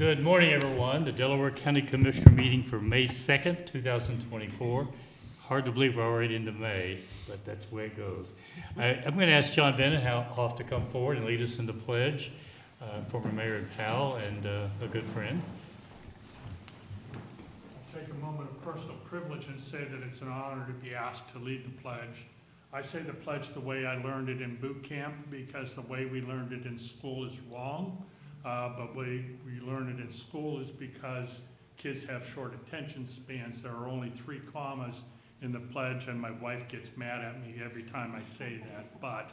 Good morning, everyone. The Delaware County Commissioner meeting for May 2nd, 2024. Hard to believe we're already into May, but that's the way it goes. I'm going to ask John Bennett to come forward and lead us in the pledge. Former Mayor and pal and a good friend. I'll take a moment of personal privilege and say that it's an honor to be asked to lead the pledge. I say the pledge the way I learned it in boot camp because the way we learned it in school is wrong. But we learn it in school is because kids have short attention spans. There are only 3 commas in the pledge, and my wife gets mad at me every time I say that. But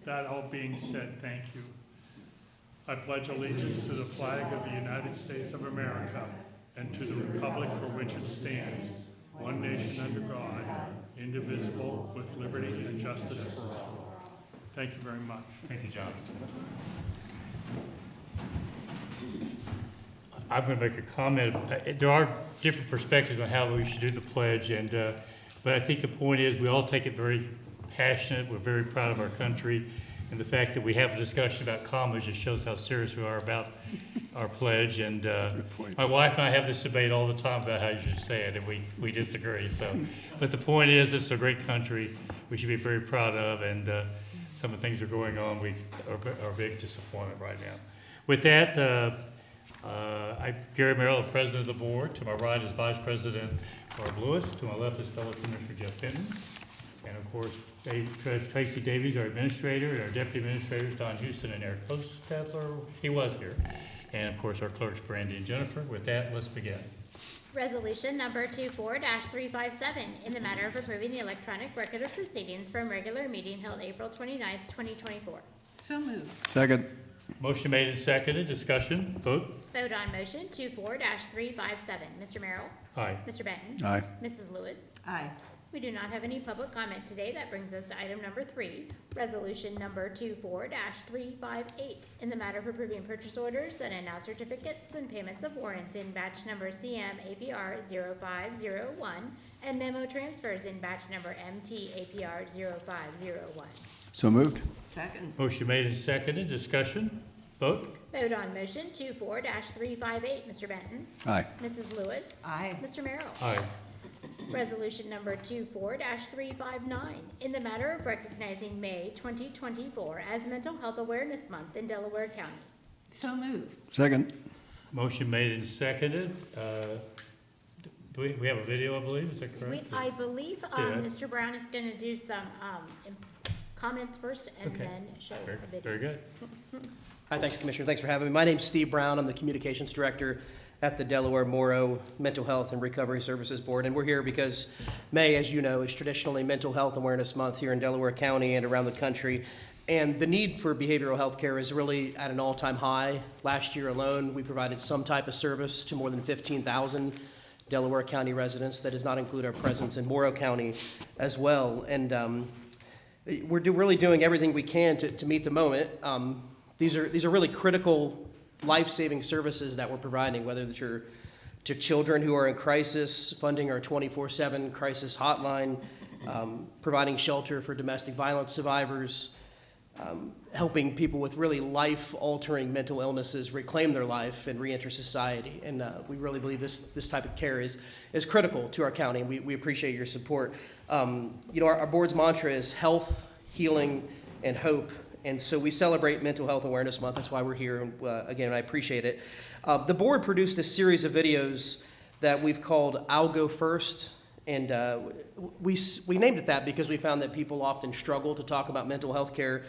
that all being said, thank you. I pledge allegiance to the flag of the United States of America and to the republic for which it stands, one nation under God, indivisible, with liberty and justice for all. Thank you very much. Thank you, John. I'm going to make a comment. There are different perspectives on how we should do the pledge, but I think the point is we all take it very passionate. We're very proud of our country, and the fact that we have a discussion about commas just shows how serious we are about our pledge. And my wife and I have this debate all the time about how you should say it, and we disagree. So, but the point is, it's a great country we should be very proud of, and some of the things that are going on, we are big disappointment right now. With that, I'm Gary Merrill, the president of the board. To my right is Vice President Barb Lewis. To my left is fellow Commissioner Jeff Fenton. And of course, Tracy Davies, our administrator, and our deputy administrators, Don Houston and Eric Postetler. He was here. And of course, our clerks, Brandy and Jennifer. With that, let's begin. Resolution number 24-357, in the matter of approving the electronic record of proceedings from regular meeting held April 29th, 2024. So moved. Second. Motion made and seconded. Discussion. Vote. Vote on motion 24-357. Mr. Merrill? Aye. Mr. Benton? Aye. Mrs. Lewis? Aye. We do not have any public comment today. That brings us to item number 3, resolution number 24-358, in the matter of approving purchase orders that announce certificates and payments of warrants in batch number CM APR 0501 and memo transfers in batch number MT APR 0501. So moved. Second. Motion made and seconded. Discussion. Vote. Vote on motion 24-358. Mr. Benton? Aye. Mrs. Lewis? Aye. Mr. Merrill? Aye. Resolution number 24-359, in the matter of recognizing May 2024 as Mental Health Awareness Month in Delaware County. So moved. Second. Motion made and seconded. We have a video, I believe. Is that correct? I believe Yeah. Mr. Brown is going to do some comments first and Okay. then show a video. Very good. Hi, thanks, Commissioner. Thanks for having me. My name's Steve Brown. I'm the Communications Director at the Delaware Morrow Mental Health and Recovery Services Board. And we're here because May, as you know, is traditionally Mental Health Awareness Month here in Delaware County and around the country. And the need for behavioral health care is really at an all-time high. Last year alone, we provided some type of service to more than 15,000 Delaware County residents. That does not include our presence in Morrow County as well. And we're really doing everything we can to meet the moment. These are really critical life-saving services that we're providing, whether you're to children who are in crisis, funding our 24/7 crisis hotline, providing shelter for domestic violence survivors, helping people with really life-altering mental illnesses reclaim their life and reenter society. And we really believe this type of care is critical to our county, and we appreciate your support. Our board's mantra is health, healing, and hope. And so we celebrate Mental Health Awareness Month. That's why we're here. And again, I appreciate it. The board produced a series of videos that we've called I'll Go First. And we named it that because we found that people often struggle to talk about mental health care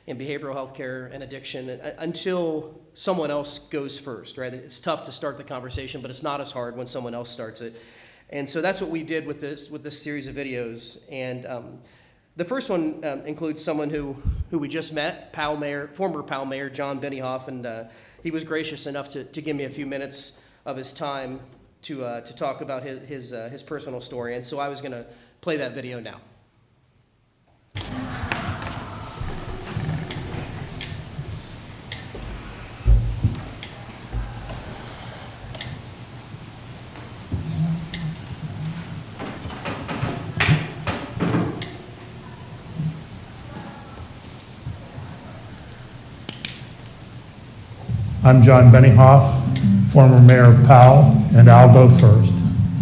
and behavioral health care and addiction until someone else goes first, right? It's tough to start the conversation, but it's not as hard when someone else starts it. And so that's what we did with this series of videos. And the first one includes someone who we just met, former Pal Mayor John Benioff, and he was gracious enough to give me a few minutes of his time to talk about his personal story. And so I was going to play that video now. I'm John Benioff, former mayor of Powell, and I'll go first.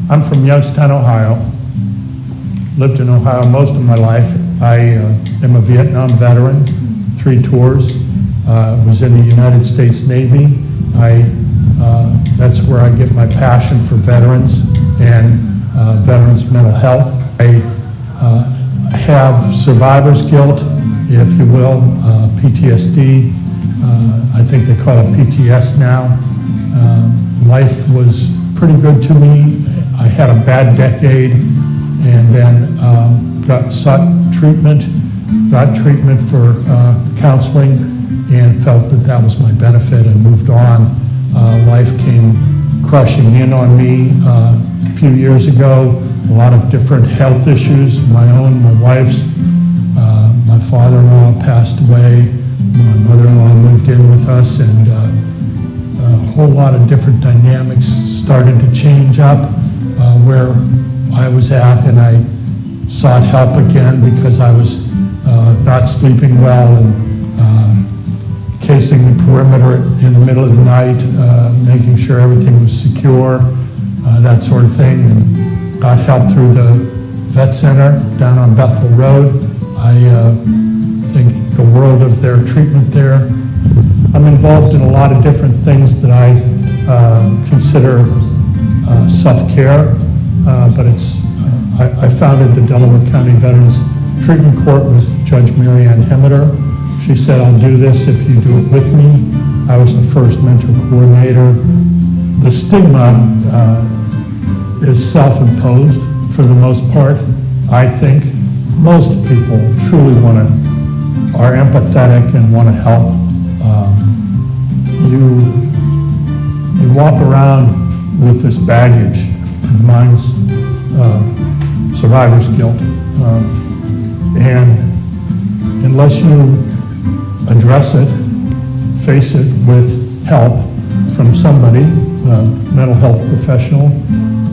I'm from Youngstown, Ohio. Lived in Ohio most of my life. I am a Vietnam veteran, 3 tours. Was in the United States Navy. That's where I get my passion for veterans and veterans' mental health. I have survivor's guilt, if you will, PTSD. I think they call it PTS now. Life was pretty good to me. I had a bad decade and then sought treatment for counseling and felt that that was my benefit and moved on. Life came crushing in on me a few years ago. A lot of different health issues, my own, my wife's. My father-in-law passed away. My mother-in-law moved in with us, and a whole lot of different dynamics started to change up where I was at, and I sought help again because I was not sleeping well and casing the perimeter in the middle of the night, making sure everything was secure, that sort of thing, and got help through the vet center down on Bethel Road. I think the world of their treatment there. I'm involved in a lot of different things that I consider self-care, but I founded the Delaware County Veterans Treatment Court with Judge Mary Ann Hemmeter. She said, I'll do this if you do it with me. I was the first mentor coordinator. The stigma is self-imposed for the most part. I think most people truly are empathetic and want to help. You walk around with this baggage. Mine's survivor's guilt. And unless you address it, face it with help from somebody, a mental health professional,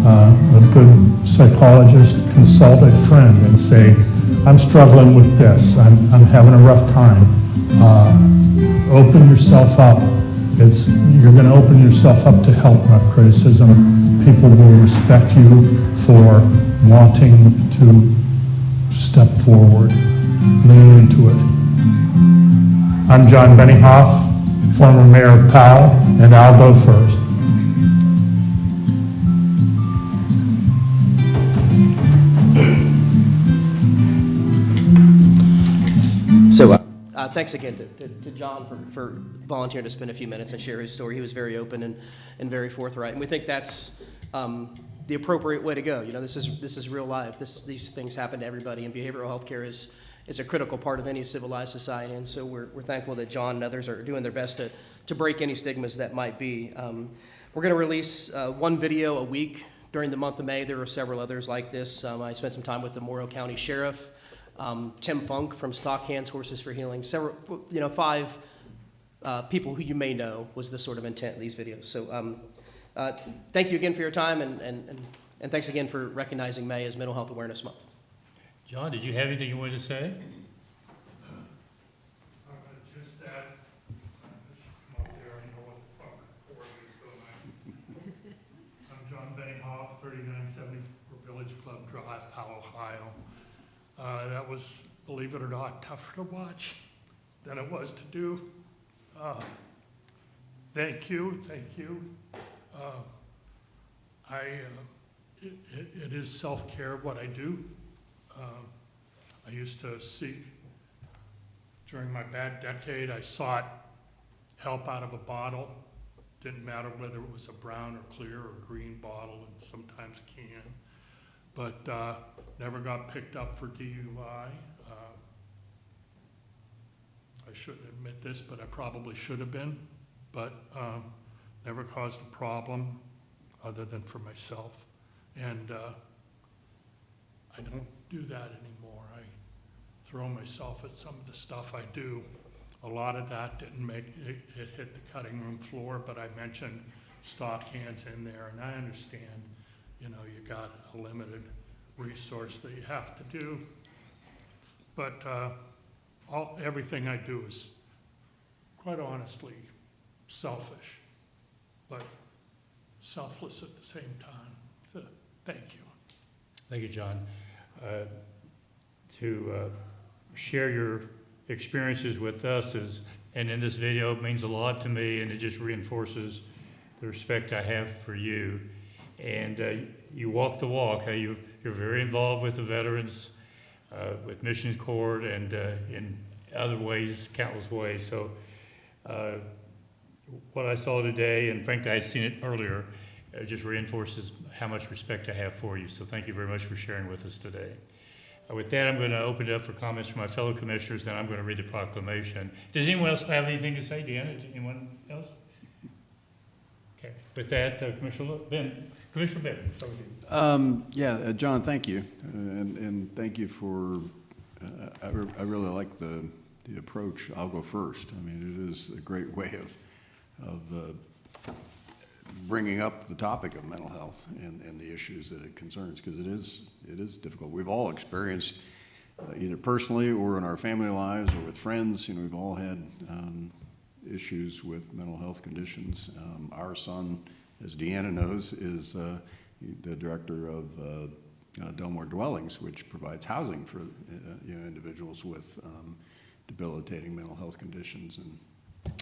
a good psychologist, consult a friend and say, I'm struggling with this, I'm having a rough time. Open yourself up. You're going to open yourself up to help, not criticism. People will respect you for wanting to step forward, lean into it. I'm John Benioff, former mayor of Powell, and I'll go first. So thanks again to John for volunteering to spend a few minutes and share his story. He was very open and very forthright, and we think that's the appropriate way to go. You know, this is real life. These things happen to everybody, and behavioral health care is a critical part of any civilized society. And so we're thankful that John and others are doing their best to break any stigmas that might be. We're going to release one video a week during the month of May. There are several others like this. I spent some time with the Morrow County Sheriff, Tim Funk from Stock Hands Horses for Healing. 5 people who you may know was the sort of intent of these videos. So thank you again for your time, and thanks again for recognizing May as Mental Health Awareness Month. John, did you have anything you wanted to say? Just that, come up there, I know what the fuck board is going on. I'm John Benioff, 3974 Village Club Drive, Powell, Ohio. That was, believe it or not, tougher to watch than it was to do. Thank you. It is self-care what I do. I used to seek, during my bad decade, I sought help out of a bottle. Didn't matter whether it was a brown or clear or green bottle, and sometimes a can. But never got picked up for DUI. I shouldn't admit this, but I probably should have been. But never caused a problem other than for myself. And I don't do that anymore. I throw myself at some of the stuff I do. A lot of that didn't make it hit the cutting room floor, but I mentioned Stock Hands in there, and I understand, you know, you got a limited resource that you have to do. But everything I do is, quite honestly, selfish. But selfless at the same time. So, thank you. Thank you, John. To share your experiences with us and in this video means a lot to me, and it just reinforces the respect I have for you. And you walk the walk. You're very involved with the veterans, with Mission Corps, and in other ways, countless ways. So what I saw today, and frankly I had seen it earlier, just reinforces how much respect I have for you. So thank you very much for sharing with us today. With that, I'm going to open it up for comments from my fellow commissioners, then I'm going to read the proclamation. Does anyone else have anything to say? Deanna, anyone else? Okay. With that, Commissioner Ben, start with you. John, thank you. And thank you for, I really like the approach, I'll go first. I mean, it is a great way of bringing up the topic of mental health and the issues that it concerns, because it is difficult. We've all experienced, either personally or in our family lives or with friends, we've all had issues with mental health conditions. Our son, as Deanna knows, is the director of Delaware Dwellings, which provides housing for individuals with debilitating mental health conditions. And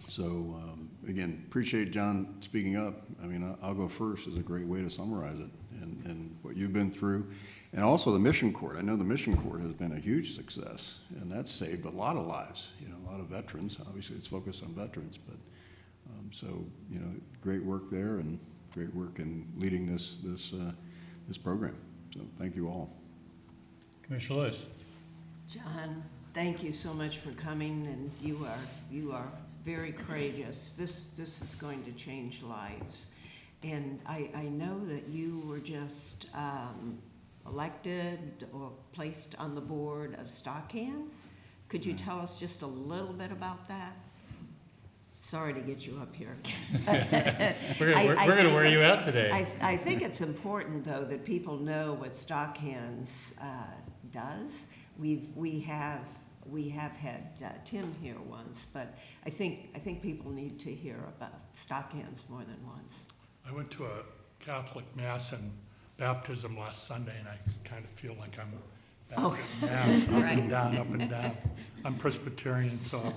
so, again, appreciate John speaking up. I mean, I'll go first is a great way to summarize it and what you've been through. And also the Mission Court. I know the Mission Court has been a huge success, and that's saved a lot of lives, a lot of veterans. Obviously, it's focused on veterans, but great work there and great work in leading this program. So thank you all. Commissioner Lewis. John, thank you so much for coming, and you are very courageous. This is going to change lives. And I know that you were just elected or placed on the board of Stock Hands. Could you tell us just a little bit about that? Sorry to get you up here. We're going to wear you out today. I think it's important, though, that people know what Stock Hands does. We have had Tim here once, but I think people need to hear about Stock Hands more than once. I went to a Catholic Mass and baptism last Sunday, and I kind of feel like I'm back at Mass, up and down. I'm Presbyterian, so I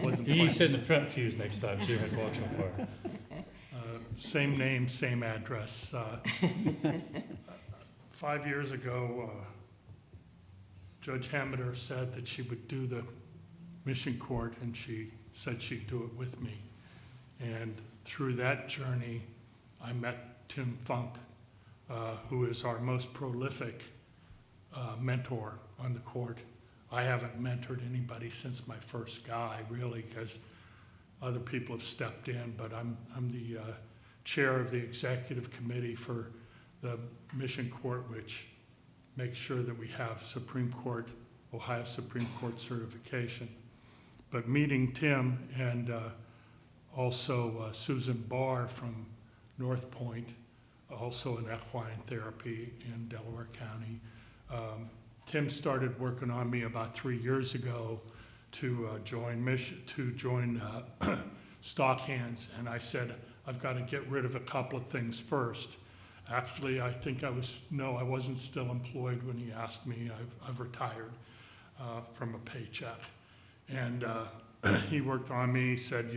wasn't. You sit in the front pews next time, so you don't have to walk so far. Same name, same address. 5 years ago, Judge Hamiter said that she would do the Mission Court, and she said she'd do it with me. And through that journey, I met Tim Funk, who is our most prolific mentor on the court. I haven't mentored anybody since my first guy, really, because other people have stepped in, but I'm the chair of the executive committee for the Mission Court, which makes sure that we have Ohio Supreme Court certification. But meeting Tim and also Susan Barr from North Point, also in equine therapy in Delaware County. Tim started working on me about 3 years ago to join Stock Hands, and I said, I've got to get rid of a couple of things first. Actually, I think I wasn't still employed when he asked me. I've retired from a paycheck. And he worked on me, said,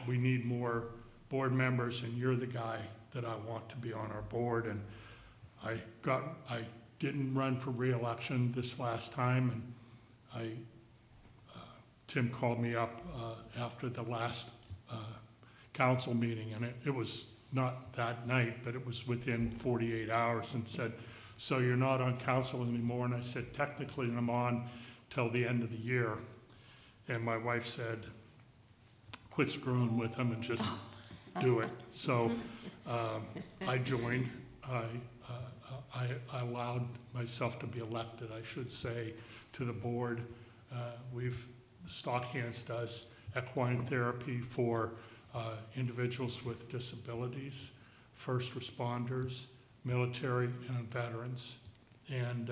we need more board members, and you're the guy that I want to be on our board. And I didn't run for re-election this last time, and Tim called me up after the last council meeting, and it was not that night, but it was within 48 hours, and said, so you're not on council anymore? And I said, technically I'm on till the end of the year. And my wife said, quit screwing with him and just do it. So I joined. I allowed myself to be elected, I should say, to the board. Stock Hands does equine therapy for individuals with disabilities, first responders, military, and veterans. And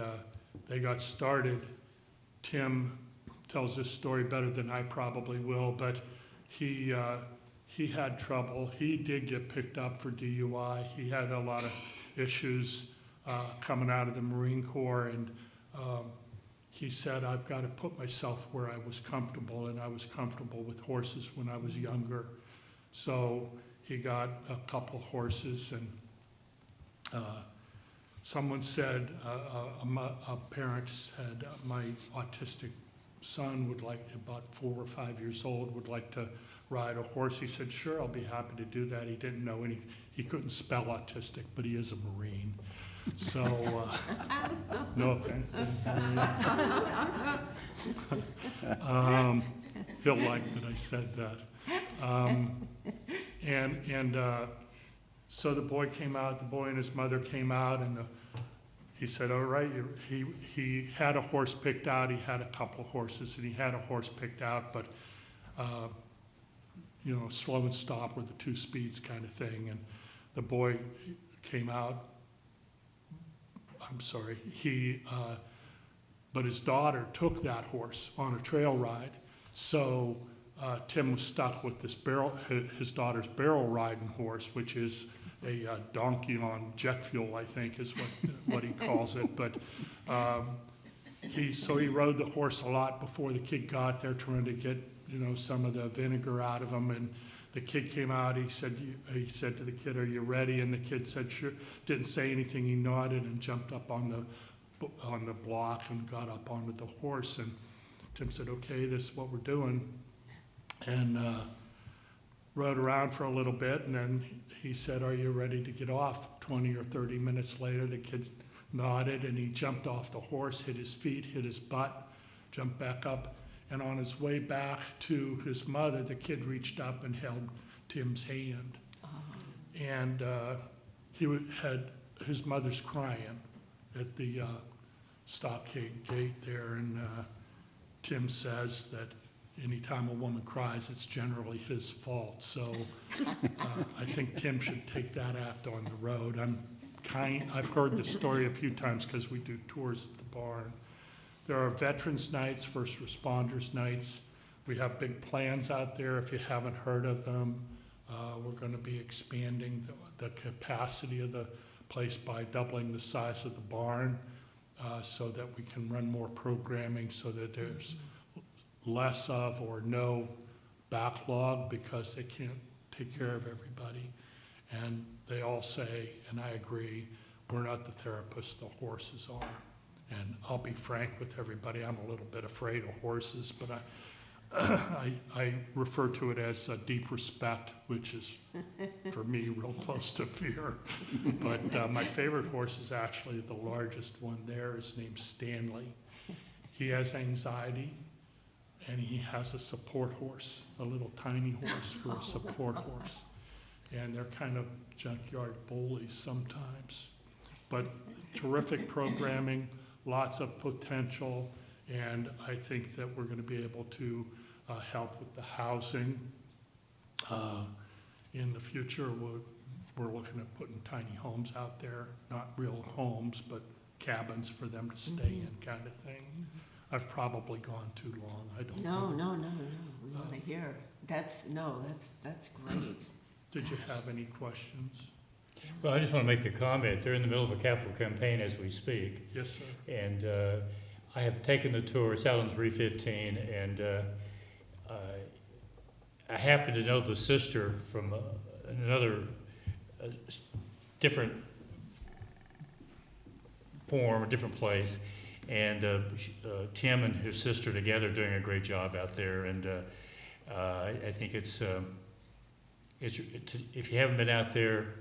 they got started. Tim tells this story better than I probably will, but he he had trouble. He did get picked up for DUI. He had a lot of issues coming out of the Marine Corps, and he said, I've got to put myself where I was comfortable, and I was comfortable with horses when I was younger. So he got a couple horses, and someone said, a parent said, my autistic son would like, about 4 or 5 years old, would like to ride a horse. He said, sure, I'll be happy to do that. He didn't know he couldn't spell autistic, but he is a Marine. So, no offense. He'll like that I said that. So the boy came out, the boy and his mother came out, and he said, all right, he had a horse picked out. He had a couple of horses, and he had a horse picked out, but, slow and stop were the 2 speeds kind of thing. And the boy came out. I'm sorry, but his daughter took that horse on a trail ride. So Tim was stuck with his daughter's barrel riding horse, which is a donkey on jet fuel, I think is what he calls it. But he rode the horse a lot before the kid got there, trying to get some of the vinegar out of him. And the kid came out. He said to the kid, "Are you ready?" And the kid said, "Sure." Didn't say anything. He nodded and jumped up on the block and got up onto the horse. And Tim said, "Okay, this is what we're doing." And rode around for a little bit, and then he said, "Are you ready to get off?" 20 or 30 minutes later, the kid nodded, and he jumped off the horse, hit his feet, hit his butt, jumped back up. And on his way back to his mother, the kid reached up and held Tim's hand. And his mother's crying at the stockade gate there. And Tim says that anytime a woman cries, it's generally his fault. So I think Tim should take that act on the road. I've heard the story a few times because we do tours at the barn. There are veterans nights, first responders nights. We have big plans out there. If you haven't heard of them, we're going to be expanding the capacity of the place by doubling the size of the barn so that we can run more programming so that there's less of or no backlog because they can't take care of everybody. And they all say, and I agree, we're not the therapists, the horses are. And I'll be frank with everybody, I'm a little bit afraid of horses, but I refer to it as a deep respect, which is, for me, real close to fear. But my favorite horse is actually the largest one there. His name's Stanley. He has anxiety, and he has a support horse, a little tiny horse for a support horse. And they're kind of junkyard bullies sometimes. But terrific programming, lots of potential, and I think that we're going to be able to help with the housing. In the future, we're looking at putting tiny homes out there, not real homes, but cabins for them to stay in kind of thing. I've probably gone too long, I don't know. No. We want to hear. That's great. Did you have any questions? Well, I just want to make the comment, they're in the middle of a capital campaign as we speak. Yes, sir. And I have taken the tour, it's out on 315, and I happen to know the sister from another different form, a different place. And Tim and his sister together are doing a great job out there. And I think it's if you haven't been out there,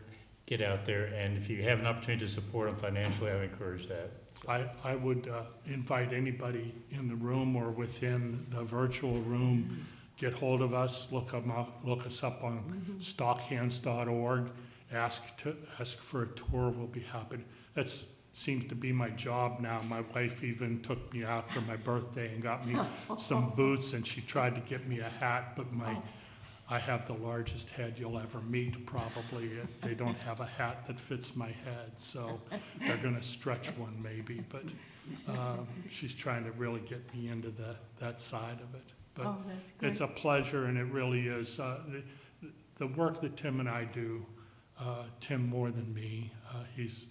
get out there. And if you have an opportunity to support them financially, I would encourage that. I would invite anybody in the room or within the virtual room, get hold of us, look us up on stockhands.org, ask for a tour. We'll be happy. That seems to be my job now. My wife even took me out for my birthday and got me some boots, and she tried to get me a hat, but I have the largest head you'll ever meet, probably. They don't have a hat that fits my head, so they're going to stretch one maybe. But she's trying to really get me into that side of it. But That's great. it's a pleasure, and it really is. the work that Tim and I do, Tim more than me, he's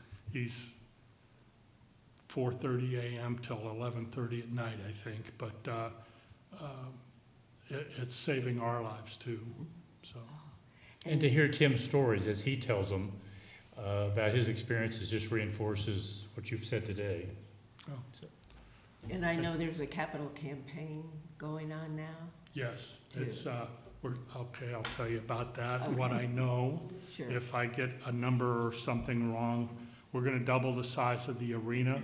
4:30 a.m. till 11:30 at night, I think, but it's saving our lives too, so. And to hear Tim's stories as he tells them about his experiences just reinforces what you've said today. Oh. So, And I know there's a capital campaign going on now. Yes, Two. it's, okay, I'll tell you about that. Okay. What I know, Sure. if I get a number or something wrong, we're gonna double the size of the arena,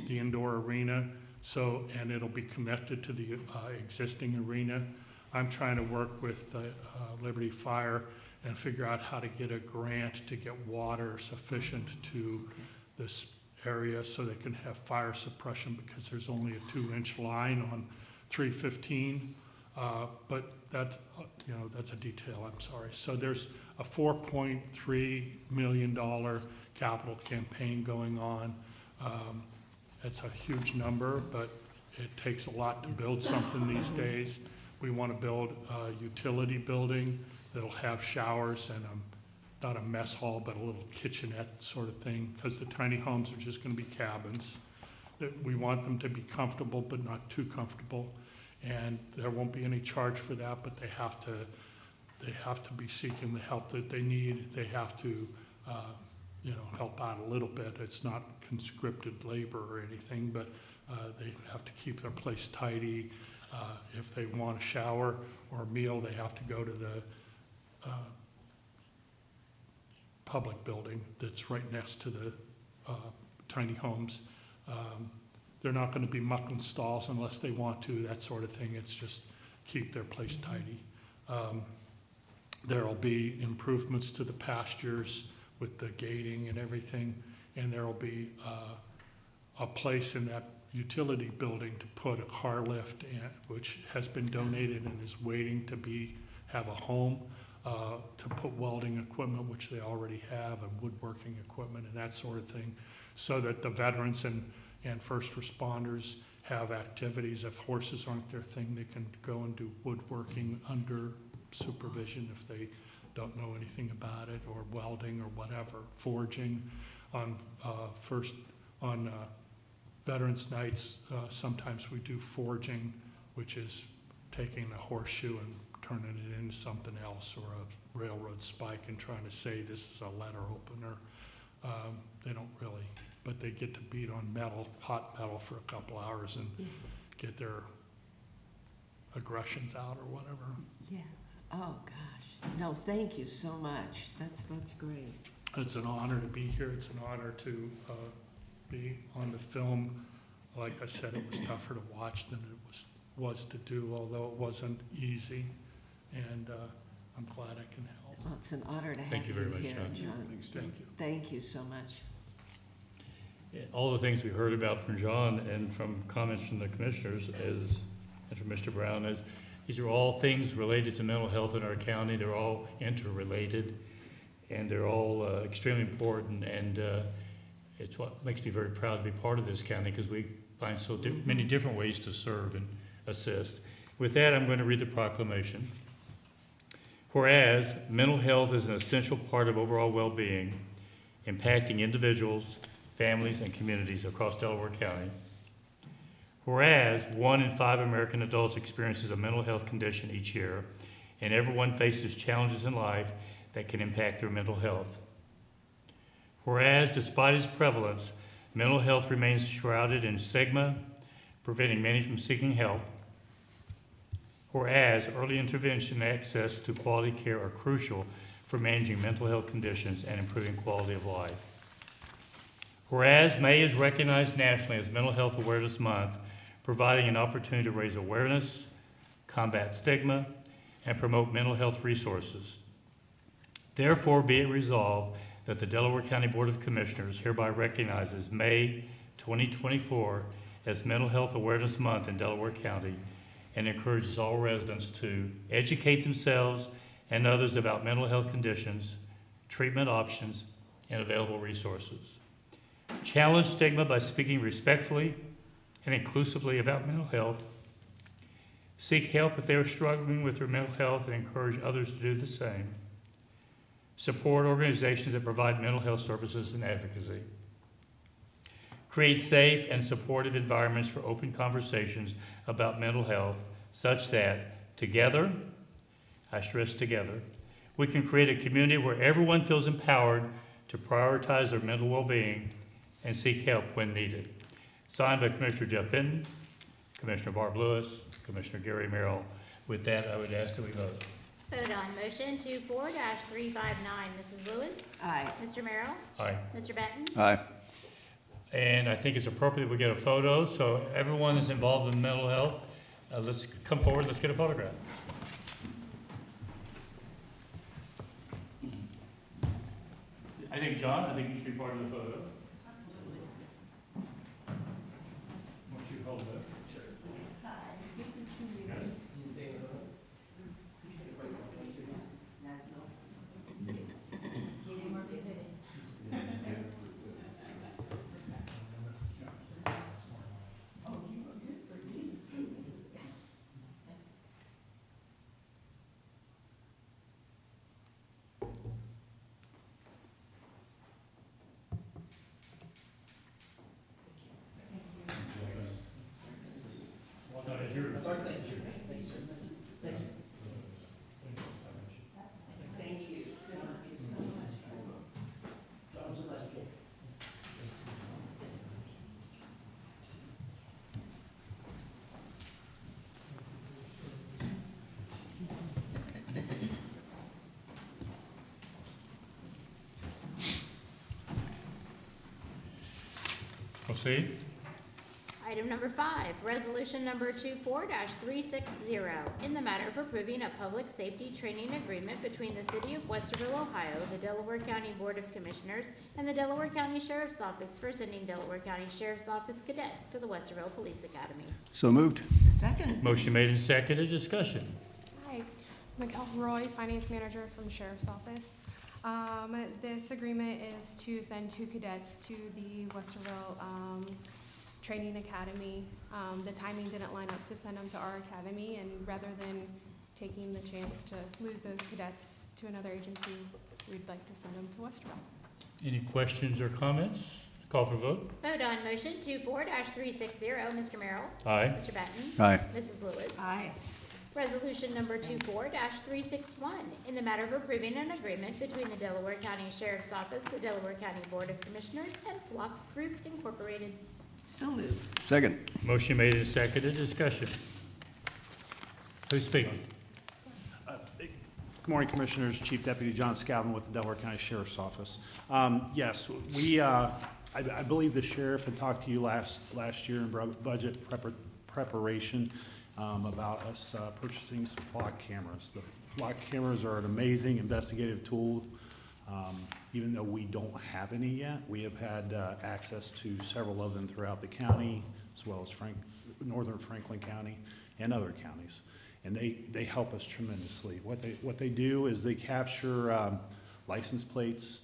the indoor arena, so, and it'll be connected to the existing arena. I'm trying to work with the Liberty Fire and figure out how to get a grant to get water sufficient to this area so they can have fire suppression, because there's only a 2-inch line on 315. But that's, that's a detail, I'm sorry. So there's a $4.3 million capital campaign going on. It's a huge number, but it takes a lot to build something these days. We want to build a utility building that'll have showers and not a mess hall, but a little kitchenette sort of thing, because the tiny homes are just going to be cabins. That we want them to be comfortable, but not too comfortable. And there won't be any charge for that, but they have to be seeking the help that they need. They have to, help out a little bit. It's not conscripted labor or anything, but they have to keep their place tidy. If they want a shower or a meal, they have to go to the public building that's right next to the tiny homes. They're not going to be mucking stalls unless they want to, that sort of thing. It's just keep their place tidy. There'll be improvements to the pastures with the gating and everything, and there'll be a place in that utility building to put a car lift in, which has been donated and is waiting to have a home, to put welding equipment, which they already have, and woodworking equipment and that sort of thing, so that the veterans and first responders have activities. If horses aren't their thing, they can go and do woodworking under supervision if they don't know anything about it, or welding or whatever, forging. On Veterans Nights, sometimes we do forging, which is taking a horseshoe and turning it into something else, or a railroad spike and trying to say this is a letter opener. They don't really, but they get to beat on metal, hot metal, for a couple hours and get their aggressions out or whatever. Yeah. Oh, gosh. No, thank you so much. That's great. It's an honor to be here. It's an honor to be on the film. Like I said, it was tougher to watch than it was to do, although it wasn't easy. And I'm glad I can help. Well, it's an honor to have Thank you very much, here, John. John. Thanks, Tim. Thank you. Thank you so much. all the things we heard about from John and from comments from the commissioners and from Mr. Brown, these are all things related to mental health in our county. They're all interrelated, and they're all extremely important, and it's what makes me very proud to be part of this county, because we find so many different ways to serve and assist. With that, I'm going to read the proclamation. Whereas mental health is an essential part of overall well-being, impacting individuals, families, and communities across Delaware County. Whereas 1 in 5 American adults experiences a mental health condition each year, and everyone faces challenges in life that can impact their mental health. Whereas despite its prevalence, mental health remains shrouded in stigma, preventing many from seeking help. Whereas early intervention and access to quality care are crucial for managing mental health conditions and improving quality of life. Whereas May is recognized nationally as Mental Health Awareness Month, providing an opportunity to raise awareness, combat stigma, and promote mental health resources. Therefore, be it resolved that the Delaware County Board of Commissioners hereby recognizes May 2024 as Mental Health Awareness Month in Delaware County, and encourages all residents to educate themselves and others about mental health conditions, treatment options, and available resources. Challenge stigma by speaking respectfully and inclusively about mental health. Seek help if they are struggling with their mental health and encourage others to do the same. support organizations that provide mental health services and advocacy, create safe and supportive environments for open conversations about mental health such that together, I stress together, we can create a community where everyone feels empowered to prioritize their mental well-being and seek help when needed. Signed by Commissioner Jeff Benton, Commissioner Barb Lewis, Commissioner Gary Merrill. With that, I would ask that we vote. Vote on motion 24-359. Mrs. Lewis? Aye. Mr. Merrill? Aye. Mr. Benton? Aye. And I think it's appropriate we get a photo, so everyone that's involved in mental health, let's come forward, let's get a photograph. I think, John, I think you should be part of the photo. Once you hold it. Proceed. Item number 5, resolution number 24-360, in the matter of approving a public safety training agreement between the City of Westerville, Ohio, the Delaware County Board of Commissioners, and the Delaware County Sheriff's Office for sending Delaware County Sheriff's Office cadets to the Westerville Police Academy. So moved. Second. Motion made and seconded, discussion. Hi, Miguel Roy, Finance Manager from Sheriff's Office. This agreement is to send 2 cadets to the Westerville Training Academy. The timing didn't line up to send them to our academy, and rather than taking the chance to lose those cadets to another agency, we'd like to send them to Westerville. Any questions or comments? Call for vote. Vote on motion 24-360. Mr. Merrill? Aye. Mr. Benton? Aye. Mrs. Lewis? Aye. Resolution number 24-361, in the matter of approving an agreement between the Delaware County Sheriff's Office, the Delaware County Board of Commissioners, and Flock Group Incorporated. So moved. Second. Motion made and seconded, discussion. Who's speaking? Good morning, Commissioners. Chief Deputy John Scavin with the Delaware County Sheriff's Office. Yes, I believe the sheriff had talked to you last year in budget preparation about us purchasing some flock cameras. The flock cameras are an amazing investigative tool. Even though we don't have any yet, we have had access to several of them throughout the county, as well as northern Franklin County and other counties. And they help us tremendously. What they do is they capture license plates,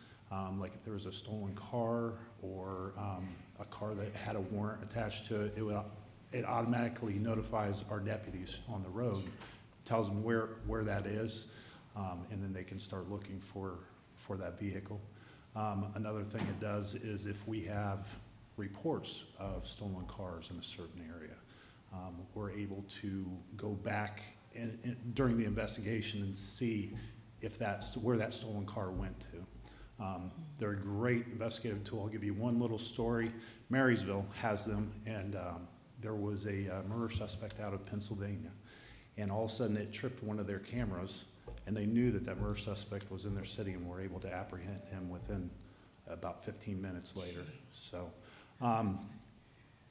like if there was a stolen car or a car that had a warrant attached to it, it automatically notifies our deputies on the road, tells them where that is, and then they can start looking for that vehicle. Another thing it does is if we have reports of stolen cars in a certain area, we're able to go back during the investigation and see if that's where that stolen car went to. They're a great investigative tool. I'll give you one little story. Marysville has them, and there was a murder suspect out of Pennsylvania, and all of a sudden it tripped one of their cameras, and they knew that murder suspect was in their city and were able to apprehend him within about 15 minutes later. So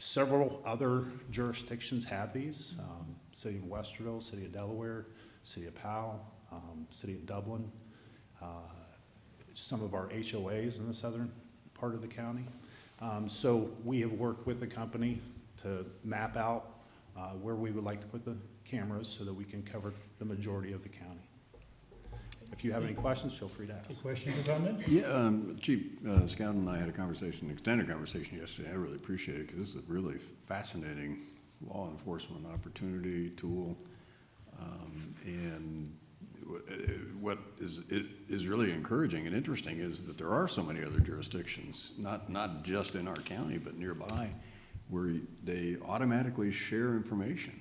several other jurisdictions have these. City of Westerville, City of Delaware, City of Powell, City of Dublin, some of our HOAs in the southern part of the county. So we have worked with the company to map out where we would like to put the cameras so that we can cover the majority of the county. If you have any questions, feel free to Any ask. questions or comments? Yeah, Chief Scout and I had an extended conversation yesterday. I really appreciate it because this is a really fascinating law enforcement opportunity tool. And what is really encouraging and interesting is that there are so many other jurisdictions, not just in our county, but nearby, where they automatically share information,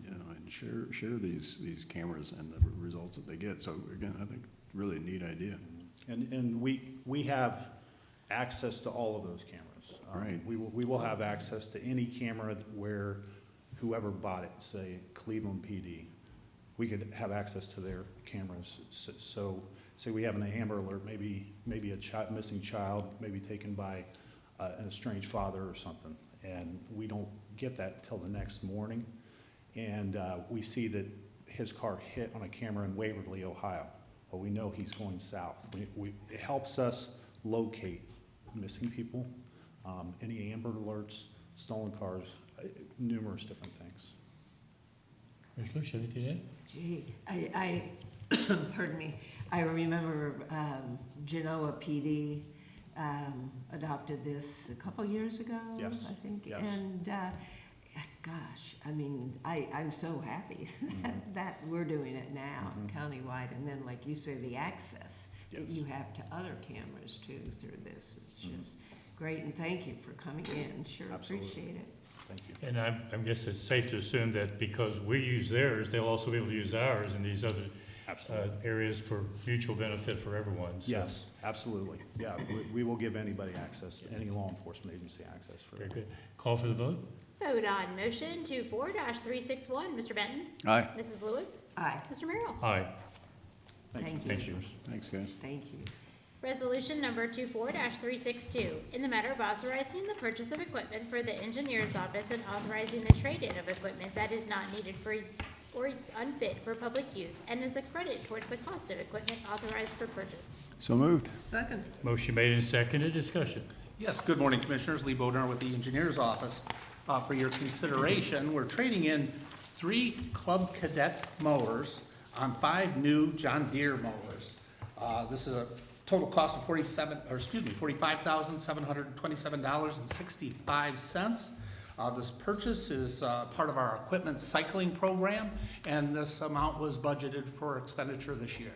you know, and share these cameras and the results that they get. So again, I think really a neat idea. And we have access to all of those cameras. Right. We will have access to any camera where whoever bought it, say Cleveland PD, we could have access to their cameras. So say we have an Amber Alert, maybe a missing child, maybe taken by an estranged father or something, and we don't get that till the next morning. And we see that his car hit on a camera in Waverly, Ohio. Well, we know he's going south. It helps us locate missing people, any Amber Alerts, stolen cars, numerous different things. Ms. Lewis, you have anything to add? Gee, I pardon me, I remember Genoa PD adopted this a couple years ago, Yes, I think. yes. And gosh, I mean, I'm so happy that we're doing it now countywide. And then, like you say, the access that Yes. you have to other cameras too through this is just great. And thank you for coming in. Sure Absolutely. appreciate it. Thank you. And I guess it's safe to assume that because we use theirs, they'll also be able to use ours in these other Absolutely. areas for mutual benefit for everyone. So, Yes, absolutely. Yeah, we will give anybody access, any law enforcement agency access for Very it. good. Call for the vote? Vote on motion 24-361. Mr. Benton? Aye. Mrs. Lewis? Aye, Mr. Merrill? Aye. thank you. Thank you. Thanks, guys. Thank you. Resolution number 24-362, in the matter of authorizing the purchase of equipment for the engineer's office and authorizing the trade-in of equipment that is not needed for or unfit for public use and is a credit towards the cost of equipment authorized for purchase. So moved. Second. Motion made and seconded. Discussion. Yes, good morning, Commissioners. Lee Bodnar with the Engineers Office. For your consideration, we're trading in 3 Club Cadet mowers on 5 new John Deere mowers. This is a total cost of $45,727.65. This purchase is part of our equipment cycling program, and this amount was budgeted for expenditure this year.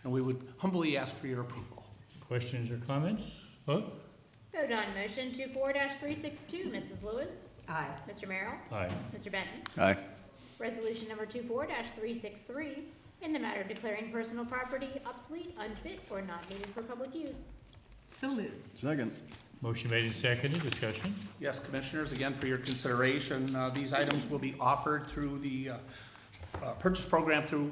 And we would humbly ask for your approval. Questions or comments? Vote? Vote on motion 24-362. Mrs. Lewis? Aye. Mr. Merrill? Aye. Mr. Benton? Aye. Resolution number 24-363, in the matter of declaring personal property obsolete, unfit, or not needed for public use. So moved. Second. Motion made and seconded. Discussion. Yes, Commissioners, again, for your consideration, these items will be offered through the purchase program through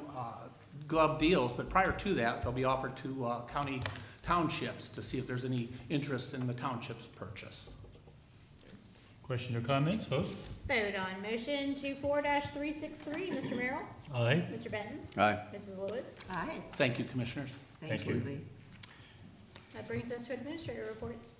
Glove Deals, but prior to that, they'll be offered to county townships to see if there's any interest in the township's purchase. Questions or comments? Vote? Vote on motion 24-363. Mr. Merrill? Aye. Mr. Benton? Aye. Mrs. Lewis? Aye. Thank you, Commissioners. Thank Thank you, you. Lee. That brings us to administrator reports.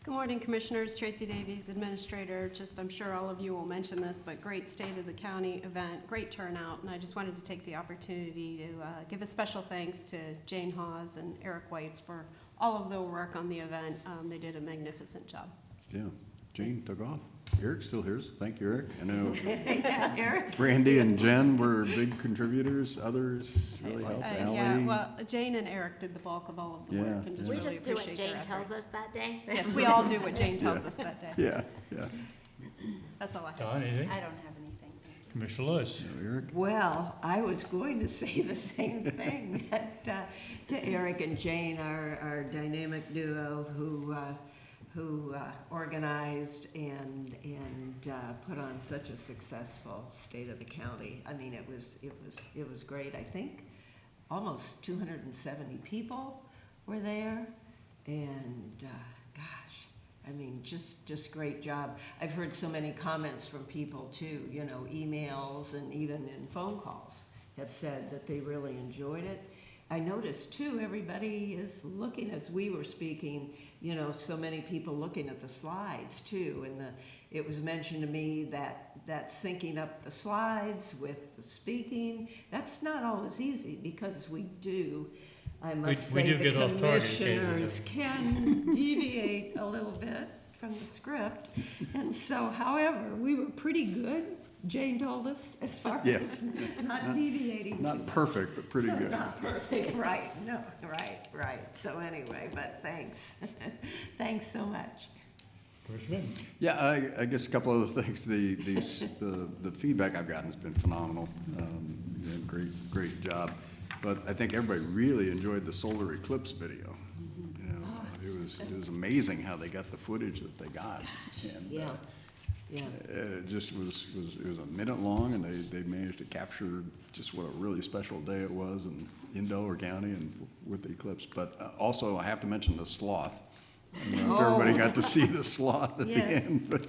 Good morning, Commissioners. Tracy Davies, Administrator. I'm sure all of you will mention this, but great State of the County event, great turnout, and I just wanted to take the opportunity to give a special thanks to Jane Hawes and Eric Whites for all of their work on the event. They did a magnificent job. Yeah. Jane took off. Eric's still here, so thank you, Eric. I know Yeah, Eric? Brandy and Jen were big contributors, others really helped. Yeah, Ally. well, Jane and Eric did the bulk of all of the work, Yeah, and just We really just do what appreciate Jane their tells efforts. us that day. Yes, we all do what Jane tells us that day. Yeah, yeah. That's all I have. Don, anything? I don't have anything. Thank you. Commissioner Lewis? So, Eric? Well, I was going to say the same thing to Eric and Jane, our dynamic duo who organized and put on such a successful State of the County. I mean, it was great. I think almost 270 people were there, and gosh, I mean, just great job. I've heard so many comments from people too, you know, emails and even in phone calls have said that they really enjoyed it. I noticed too, everybody is looking, as we were speaking, you know, so many people looking at the slides too. And it was mentioned to me that syncing up the slides with the speaking, that's not always easy because we do, I must We say, do the get off target occasionally, commissioners can deviate a little bit from the script. And so, however, we were pretty good Jane told us, as far Yeah. as not deviating too Not much. perfect, but pretty So good. not perfect, right, no, right. So anyway, but thanks. Thanks so much. Commissioner Benton? Yeah, I guess a couple other things. The feedback I've gotten has been phenomenal. Again, great job. But I think everybody really enjoyed the solar eclipse video. You know, it was amazing how they got the footage that they got. And, Yeah, yeah. It just it was a minute long, and they managed to capture just what a really special day it was in Delaware County and with the eclipse. But also, I have to mention the sloth. I don't know if everybody got to see the sloth at the Yes. end, but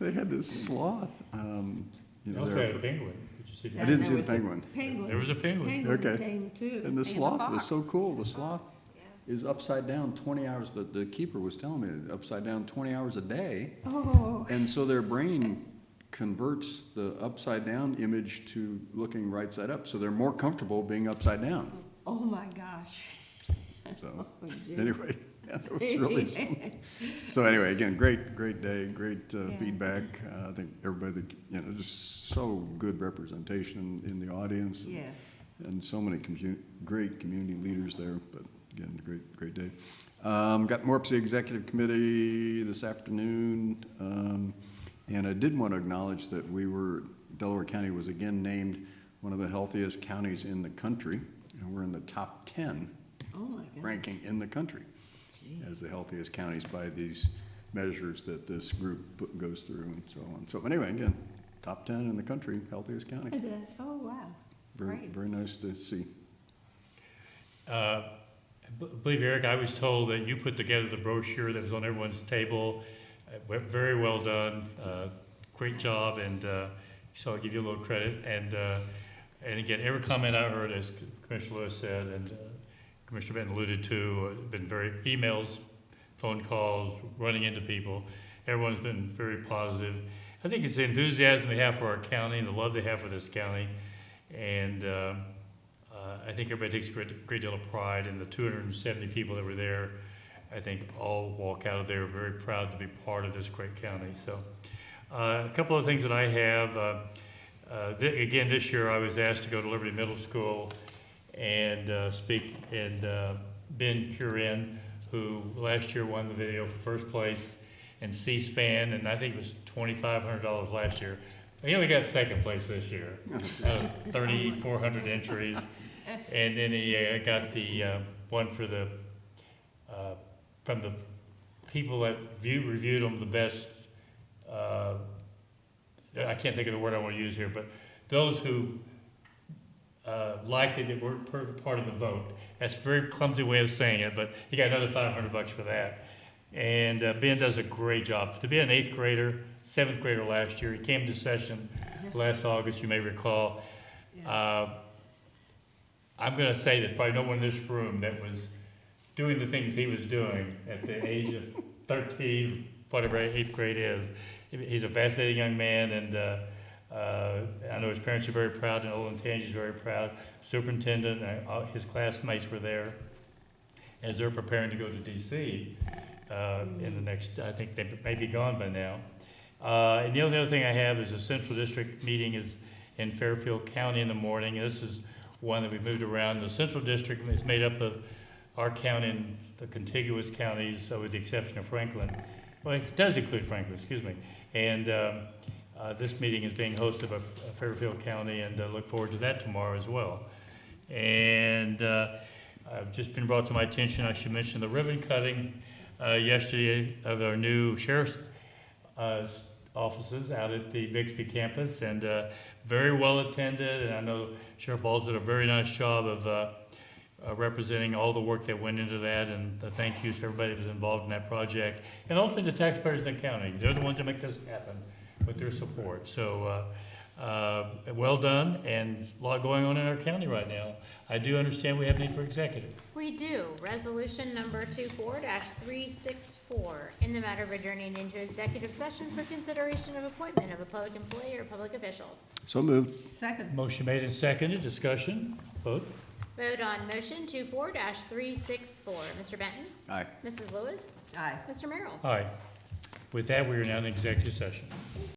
they had this sloth. You also had a penguin. Did you see I that? didn't And see there the was a penguin. Penguin. There was a penguin. Penguin Okay. came too. And the a sloth was so fox. cool. The sloth is upside down 20 hours. The keeper was telling me upside down 20 hours a day. Oh, And so their brain converts the upside down image to looking right side up. So they're more comfortable being upside down. oh my gosh. So Oh, gee. anyway, yeah, that was really something. So anyway, again, great day, great feedback. I think everybody, just so good representation in the audience. Yes. And so many great community leaders there, but again, great day. Got Morpsey Executive Committee this afternoon, and I did want to acknowledge that Delaware County was again named one of the healthiest counties in the country, and we're in the top 10 Oh my God. ranking in the country as the healthiest counties by these measures that this group goes through and so on. So anyway, again, top 10 in the country, healthiest county. Oh, wow. Great. Very nice to see. I believe, Eric, I was told that you put together the brochure that was on everyone's table. Very well done. Great job, and so I'll give you a little credit. And again, every comment I heard, as Commissioner Lewis said, and Commissioner Benton alluded to, been very emails, phone calls, running into people. Everyone's been very positive. I think it's the enthusiasm they have for our county and the love they have for this county. And I think everybody takes a great deal of pride in the 270 people that were there. I think all walk out of there very proud to be part of this great county. So a couple of things that I have. Again, this year I was asked to go to Liberty Middle School and speak, and Ben Curran, who last year won the video for first place in C-SPAN, and I think it was $2,500 last year. He only got second place this year, 3,400 entries, and then he got the one for the from the people that reviewed him the best. I can't think of the word I want to use here, but those who liked it, that weren't part of the vote. That's a very clumsy way of saying it, but he got another $500 for that. And Ben does a great job. To be an 8th grader, 7th grader last year, he came to session last August, you may recall. Yes. I'm going to say that probably no one in this room that was doing the things he was doing at the age of 13, whatever 8th grade is. He's a fascinating young man, and I know his parents are very proud, and Olin Tangi's very proud. Superintendent, his classmates were there as they're preparing to go to D.C. In the next, I think they may be gone by now. And the only other thing I have is the Central District meeting is in Fairfield County in the morning. And this is one that we've moved around. The Central District is made up of our county and the contiguous counties, with the exception of Franklin. Well, it does include Franklin, excuse me. And this meeting is being hosted by Fairfield County, and look forward to that tomorrow as well. And I've just been brought to my attention, I should mention the ribbon cutting yesterday of our new sheriff's offices out at the Bixby campus, and very well attended. And I know Sheriff Balls did a very nice job of representing all the work that went into that, and thank yous to everybody that was involved in that project. And ultimately the taxpayers in the county, they're the ones that make this happen with their support. So well done, and a lot going on in our county right now. I do understand we have need for executive. We do. Resolution number 24-364, in the matter of adjourning into executive session for consideration of appointment of a public employee or public official. So moved. Second. Motion made and seconded, discussion, vote. Vote on motion 24-364. Mr. Benton? Aye. Mrs. Lewis? Aye. Mr. Merrill? Aye. With that, we are now in executive session.